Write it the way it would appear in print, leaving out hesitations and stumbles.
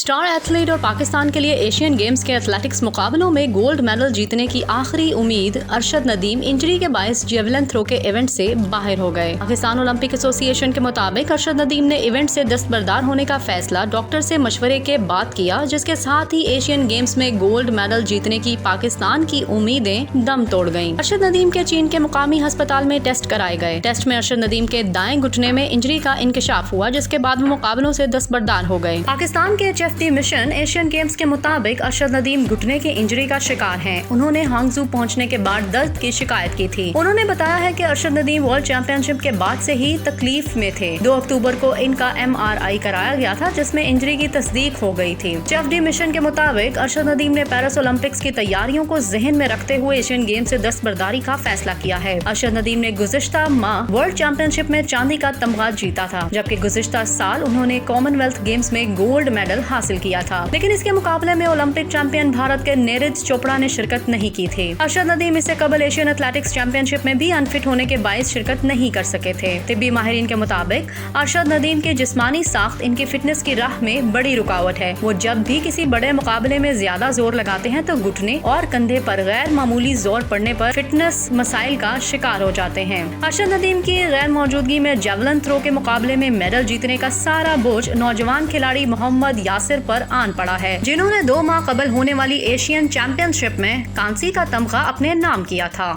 Star athlete और पाकिस्तान के लिए एशियन गेम्स के एथलेटिक्स मुकाबलों में गोल्ड मेडल जीतने की आखिरी उम्मीद अरशद नदीम इंजरी के बायस जेवलिन थ्रो के इवेंट से बाहर हो गए। पाकिस्तान ओलंपिक एसोसिएशन के मुताबिक अरशद नदीम ने इवेंट से दस्तबरदार होने का फैसला डॉक्टर से मशवरे के बाद किया, जिसके साथ ही एशियन गेम्स में गोल्ड मेडल जीतने की पाकिस्तान की उम्मीदें दम तोड़ गयी। अरशद नदीम के चीन के मुकामी अस्पताल में टेस्ट कराए गए। टेस्ट में अरशद नदीम के दाएं घुटने में इंजरी का इंकशाफ हुआ, जिसके बाद वो मुकाबलों से दस्तबरदार हो गए। पाकिस्तान के HFD मिशन एशियन गेम्स के मुताबिक अरशद नदीम घुटने की इंजरी का शिकार हैं। उन्होंने हांगझू पहुंचने के बाद दर्द की शिकायत की थी। उन्होंने बताया है कि अरशद नदीम वर्ल्ड चैंपियनशिप के बाद से ही तकलीफ में थे। 2 अक्टूबर को इनका MRI कराया गया था, जिसमें इंजरी की तस्दीक हो गई थी। HFD मिशन के मुताबिक अरशद नदीम ने पेरिस ओलंपिक्स की तैयारियों को जहन में रखते हुए एशियन गेम्स से दस्तबरदारी का फैसला किया है। अरशद नदीम ने गुज़िश्ता माह वर्ल्ड चैंपियनशिप में चांदी का तमगा जीता था, जबकि गुज़िश्ता साल उन्होंने कॉमनवेल्थ गेम्स में गोल्ड मेडल हासिल किया था। लेकिन इसके मुकाबले में ओलंपिक चैंपियन भारत के नीरज चोपड़ा ने शिरकत नहीं की थी। अरशद नदीम इससे कबल एशियन एथलेटिक्स चैंपियनशिप में भी अनफिट होने के बायस शिरकत नहीं कर सके थे। तिब्बी माहिरीन के मुताबिक अरशद नदीम की जिस्मानी साख्त इनकी फिटनेस की राह में बड़ी रुकावट है। वो जब भी किसी बड़े मुकाबले में ज्यादा जोर लगाते हैं तो घुटने और कंधे पर गैर मामूली जोर पड़ने पर फिटनेस मसाइल का शिकार हो जाते हैं। अरशद नदीम की गैर मौजूदगी में जेवलिन थ्रो के मुकाबले में मेडल जीतने का सारा बोझ नौजवान खिलाड़ी मोहम्मद यासिर पर आन पड़ा है, जिन्होंने 2 माह कबल होने वाली एशियन चैंपियनशिप में कांसी का तमगा अपने नाम किया था।